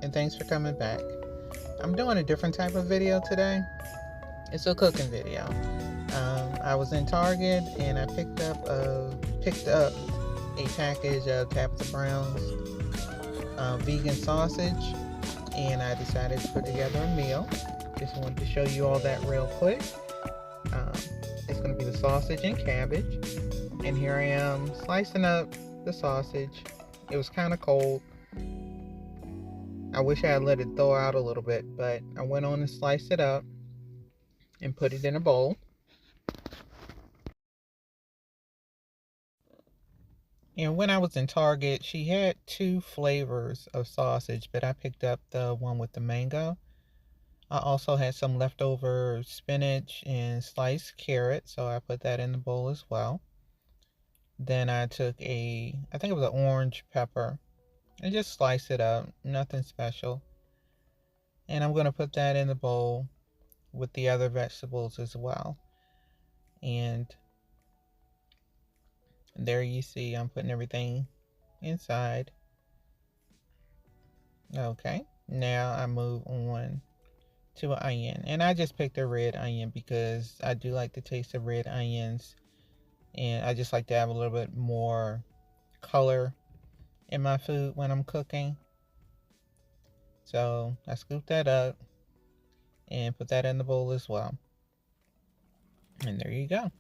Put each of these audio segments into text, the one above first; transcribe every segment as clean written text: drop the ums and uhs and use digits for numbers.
and thanks for coming back. I'm doing a different type of video today. It's a cooking video. I was in Target and I picked up a package of Tabitha Brown's vegan sausage, and I decided to put together a meal. Just wanted to show you all that real quick. Um, it's going to be the sausage and cabbage, and here I am slicing up the sausage. It was kind of cold. I wish I had let it thaw out a little bit, but I went on and sliced it up and put it in a bowl. And when I was in Target, she had two flavors of sausage, but I picked up the one with the mango. I also had some leftover spinach and sliced carrot, so I put that in the bowl as well. Then I took I think it was an orange pepper, and just sliced it up, nothing special. And I'm going to put that in the bowl with the other vegetables as well. And there you see I'm putting everything inside. Okay, now I move on to an onion. And I just picked a red onion because I do like the taste of red onions. And I just like to have a little bit more color in my food when I'm cooking. So I scooped that up and put that in the bowl as well. And there you go.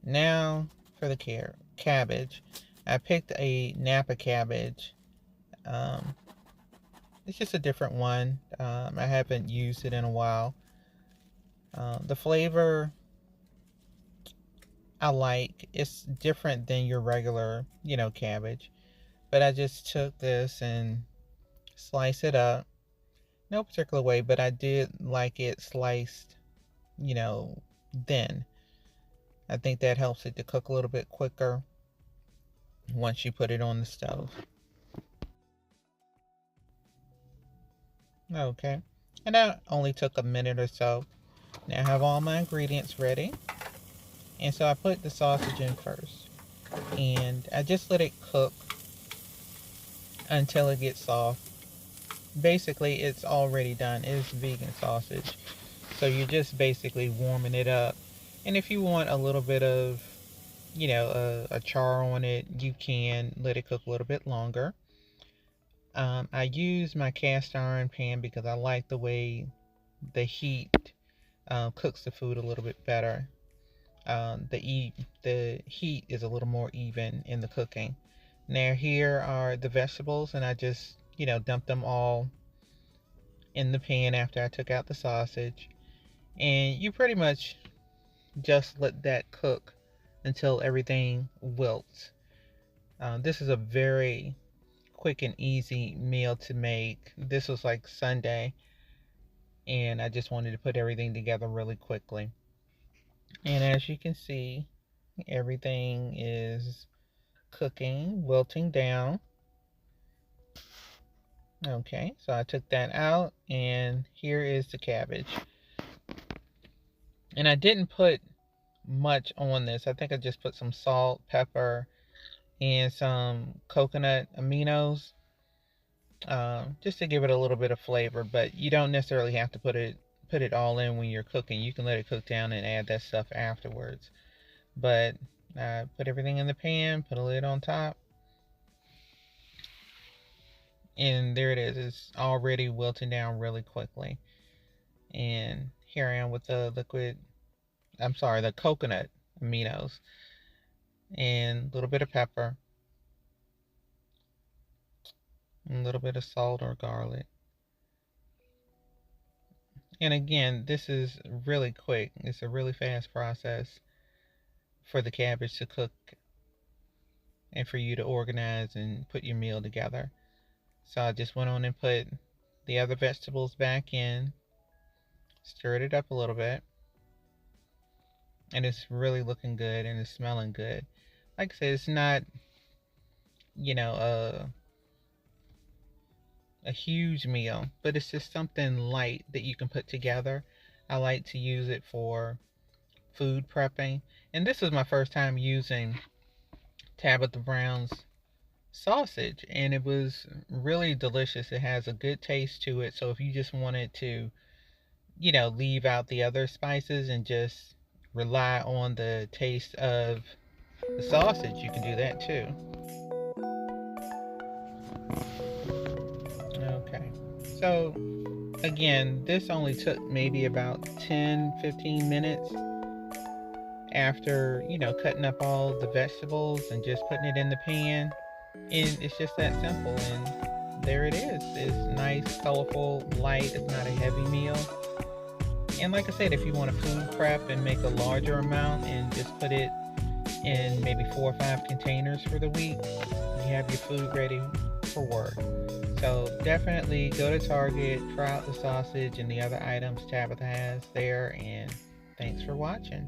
Now for the cabbage. I picked a Napa cabbage. It's just a different one. I haven't used it in a while. The flavor I like. It's different than your regular, cabbage. But I just took this and sliced it up. No particular way, but I did like it sliced, thin. I think that helps it to cook a little bit quicker once you put it on the stove. Okay. And that only took a minute or so. Now I have all my ingredients ready. And so I put the sausage in first. And I just let it cook until it gets soft. Basically, it's already done. It's vegan sausage. So you're just basically warming it up. And if you want a little bit of, a char on it, you can let it cook a little bit longer. I use my cast iron pan because I like the way the heat cooks the food a little bit better. The heat is a little more even in the cooking. Now here are the vegetables, and I just dumped them all in the pan after I took out the sausage. And you pretty much just let that cook until everything wilts. This is a very quick and easy meal to make. This was like Sunday, and I just wanted to put everything together really quickly. And as you can see, everything is cooking, wilting down. Okay, so I took that out, and here is the cabbage. And I didn't put much on this. I think I just put some salt, pepper, and some coconut aminos, just to give it a little bit of flavor. But you don't necessarily have to put it all in when you're cooking. You can let it cook down and add that stuff afterwards. But I put everything in the pan, put a lid on top, and there it is. It's already wilting down really quickly. And here I am with the the coconut aminos, and a little bit of pepper, and a little bit of salt or garlic. And again, this is really quick. It's a really fast process for the cabbage to cook and for you to organize and put your meal together. So I just went on and put the other vegetables back in, stirred it up a little bit, and it's really looking good and it's smelling good. Like I said, it's not, you know, a huge meal, but it's just something light that you can put together. I like to use it for food prepping, and this is my first time using Tabitha Brown's sausage, and it was really delicious. It has a good taste to it. So if you just wanted to, leave out the other spices and just rely on the taste of the sausage, you can do that too. Okay. So again, this only took maybe about 10-15 minutes after, cutting up all the vegetables and just putting it in the pan. And it's just that simple. And there it is. It's nice, colorful, light. It's not a heavy meal. And like I said, if you want to food prep and make a larger amount and just put it in maybe 4 or 5 containers for the week, you have your food ready for work. So definitely go to Target, try out the sausage and the other items Tabitha has there, and thanks for watching.